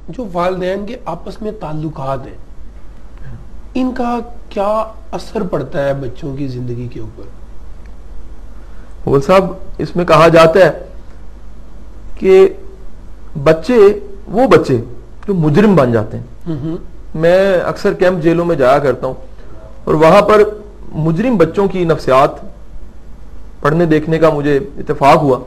जो वालिदैन के आपस में ताल्लुकात हैं, इनका क्या असर पड़ता है बच्चों की जिंदगी के ऊपर? मुगल साहब, इसमें कहा जाता है कि बच्चे वो बच्चे जो मुजरिम बन जाते हैं। मैं अक्सर कैंप जेलों में जाया करता हूं और वहां पर मुजरिम बच्चों की नफ्सियात पढ़ने देखने का मुझे इत्तेफाक हुआ।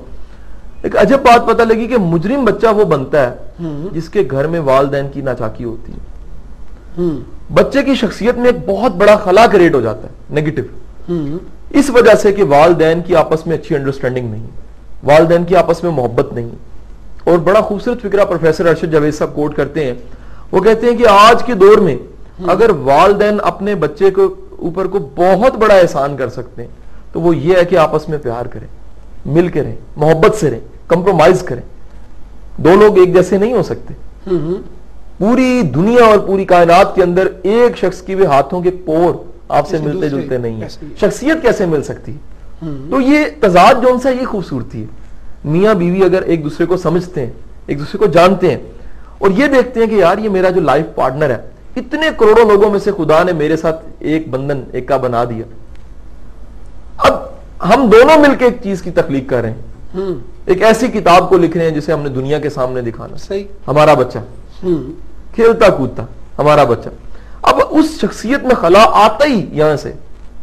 एक अजब बात पता लगी कि मुजरिम बच्चा वो बनता है जिसके घर में वालिदैन की नाचाकी होती है। बच्चे की शख्सियत में एक बहुत बड़ा खला क्रिएट हो जाता है, नेगेटिव, इस वजह से कि वालिदैन की आपस में अच्छी अंडरस्टैंडिंग नहीं, वालिदैन की आपस में मोहब्बत नहीं। और बड़ा खूबसूरत फिक्रा प्रोफेसर अरशद जावेद साहब कोट करते हैं। वो कहते हैं कि आज के दौर में अगर वालिदैन अपने बच्चे के ऊपर को बहुत बड़ा एहसान कर सकते हैं तो वो ये है कि आपस में प्यार करें, मिल के रहें, मोहब्बत से रहें, कंप्रोमाइज करें। दो लोग एक जैसे नहीं हो सकते। पूरी दुनिया और पूरी कायनात के अंदर एक शख्स की भी हाथों के पोर आपसे मिलते जुलते नहीं है, शख्सियत कैसे मिल सकती है? तो ये तजाद जो सा, ये खूबसूरती है। मियां बीवी अगर एक दूसरे को समझते हैं, एक दूसरे को जानते हैं और ये देखते हैं कि यार ये मेरा जो लाइफ पार्टनर है, इतने करोड़ों लोगों में से खुदा ने मेरे साथ एक बंधन एक का बना दिया, अब हम दोनों मिलकर एक चीज की तख्लीक कर रहे हैं, एक ऐसी किताब को लिख रहे हैं जिसे हमने दुनिया के सामने दिखाना। सही। हमारा बच्चा खेलता कूदता, हमारा बच्चा। अब उस शख्सियत में खला आता ही यहां से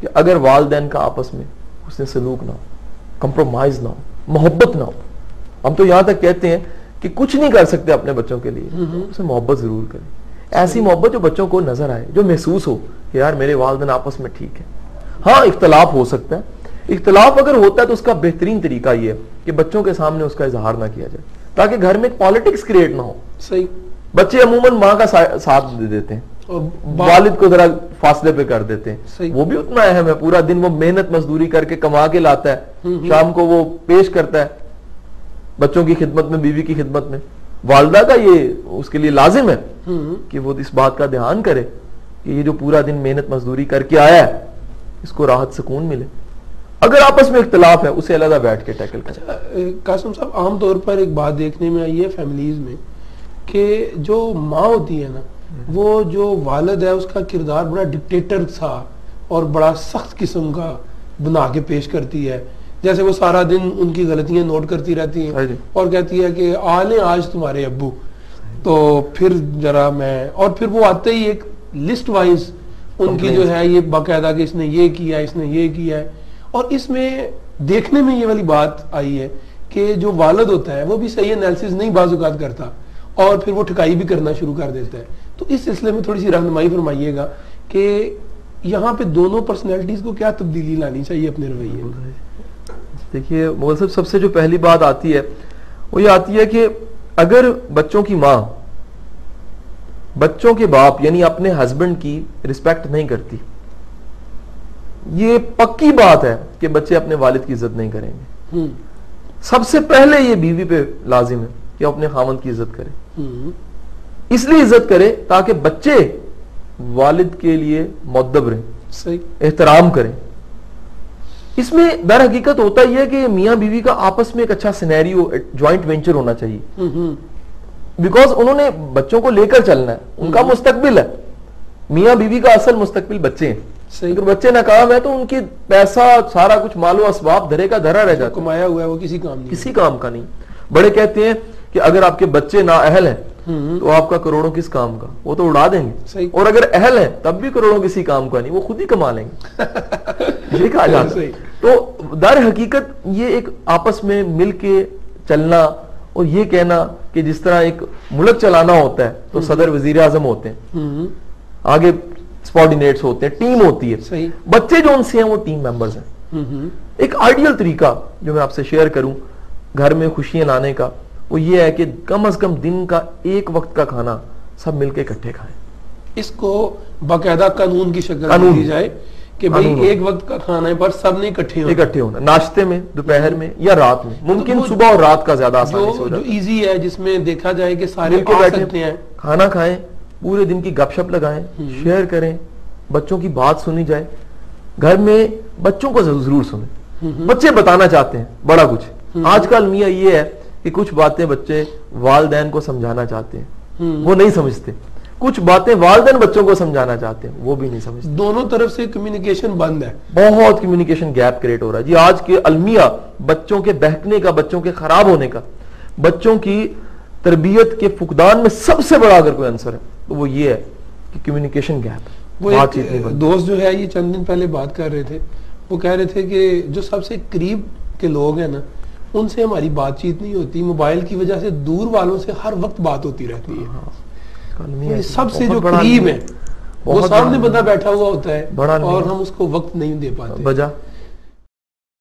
कि अगर वालिदैन का आपस में उसने सलूक ना हो, कंप्रोमाइज ना हो, मोहब्बत ना हो। हम तो यहां तक कहते हैं कि कुछ नहीं कर सकते अपने बच्चों के लिए, उसे मोहब्बत जरूर करें। ऐसी मोहब्बत जो बच्चों को नजर आए, जो महसूस हो कि यार मेरे वालिदैन आपस में ठीक है। हाँ, इख्तलाफ हो सकता है। इख्तलाफ अगर होता है तो उसका बेहतरीन तरीका यह है कि बच्चों के सामने उसका इजहार ना किया जाए, ताकि घर में पॉलिटिक्स क्रिएट ना हो। सही। बच्चे अमूमन माँ का साथ दे देते हैं और वालिद को जरा फासले पे कर देते हैं। वो भी उतना अहम है। पूरा दिन वो मेहनत मजदूरी करके कमा के लाता है, शाम को वो पेश करता है बच्चों की खिदमत में, बीवी की खिदमत में। वालिदा का ये उसके लिए लाजिम है कि वो इस बात का ध्यान करे कि ये जो पूरा दिन मेहनत मजदूरी करके आया है, इसको राहत सुकून मिले। अगर आपस में इख्तलाफ है, उसे अलग बैठ के टैकल करें। कासिम साहब, आमतौर पर एक बात देखने में आई है फैमिलीज में कि जो माँ होती है ना, वो जो वालिद है उसका किरदार बड़ा डिक्टेटर सा और बड़ा सख्त किस्म का बना के पेश करती है। जैसे वो सारा दिन उनकी गलतियां नोट करती रहती हैं और कहती है कि आ लें आज तुम्हारे अब्बू, तो फिर जरा मैं, और फिर वो आते ही एक लिस्ट वाइज उनकी जो है ये बाकायदा कि इसने ये किया, इसने ये किया है। और इसमें देखने में ये वाली बात आई है कि जो वालिद होता है वो भी सही एनालिसिस नहीं बाजुकात करता और फिर वो ठिकाई भी करना शुरू कर देता है। तो इस सिलसिले में थोड़ी सी रहनुमाई फरमाइएगा कि यहाँ पे दोनों पर्सनैलिटीज को क्या तब्दीली लानी चाहिए अपने रवैये में? देखिए मुगल साहब, सबसे जो पहली बात आती है वो ये आती है कि अगर बच्चों की माँ बच्चों के बाप यानी अपने हस्बैंड की रिस्पेक्ट नहीं करती, ये पक्की बात है कि बच्चे अपने वालिद की इज्जत नहीं करेंगे। सबसे पहले ये बीवी पे लाजिम है कि अपने खामद की इज्जत करे। इसलिए इज्जत करे ताकि बच्चे वालिद के लिए मुअद्दब रहें, सही एहतराम करें। इसमें दर हकीकत होता ही है कि मियां बीवी का आपस में एक अच्छा सिनेरियो, ज्वाइंट वेंचर होना चाहिए, बिकॉज उन्होंने बच्चों को लेकर चलना है, उनका मुस्तकबिल है। मियां बीवी का असल मुस्तकबिल बच्चे हैं। अगर बच्चे नाकाम है तो उनकी पैसा सारा कुछ मालो असबाब धरे का धरा रह जाता, कमाया हुआ है वो किसी काम का नहीं। बड़े कहते हैं कि अगर आपके बच्चे नाअहल हैं तो आपका करोड़ों किस काम का, वो तो उड़ा देंगे, और अगर अहल है तब भी करोड़ों किसी काम का नहीं, वो खुद ही कमा लेंगे। ये कहा जाता है। तो दर हकीकत ये एक आपस में मिल के चलना और ये कहना कि जिस तरह एक मुल्क चलाना होता है तो सदर वजीर आजम होते हैं, आगे सबॉर्डिनेट्स होते हैं, टीम होती है। बच्चे जो उनसे हैं वो टीम मेंबर्स हैं। एक आइडियल तरीका जो मैं आपसे शेयर करूं घर में खुशियां लाने का, वो ये है कि कम से कम दिन का एक वक्त का खाना सब मिलके इकट्ठे खाएं। इसको बाकायदा कानून की शक्ल दी जाए कि भाई एक वक्त का खाने पर सब ने इकट्ठे होना, नाश्ते में, दोपहर में या रात में, मुमकिन तो सुबह और रात का ज्यादा आसानी से हो जाए, जो इजी है, जिसमें देखा जाए कि सारे आ सकते हैं, खाना खाएं, पूरे दिन की गपशप लगाएं, शेयर करें, बच्चों की बात सुनी जाए। घर में बच्चों को जरूर सुने, बच्चे बताना चाहते हैं बड़ा कुछ। आजकल मियाँ ये है कि कुछ बातें बच्चे वालिदैन को समझाना चाहते हैं, वो नहीं समझते। कुछ बातें वालिदैन बच्चों को समझाना चाहते हैं, वो भी नहीं समझते। दोनों तरफ से कम्युनिकेशन बंद है, बहुत कम्युनिकेशन गैप क्रिएट हो रहा है जी। आज के अलमिया बच्चों के बहकने का, बच्चों के खराब होने का, बच्चों की तरबियत के फुकदान में सबसे बड़ा अगर कोई आंसर है तो वो ये है कि कम्युनिकेशन गैप। वो एक दोस्त जो है, ये चंद दिन पहले बात कर रहे थे, वो कह रहे थे कि जो सबसे करीब के लोग हैं ना, उनसे हमारी बातचीत नहीं होती, मोबाइल की वजह से दूर वालों से हर वक्त बात होती रहती है। सबसे जो करीब है वो सामने बंदा बैठा हुआ होता है और हम उसको वक्त नहीं दे पाते। वजह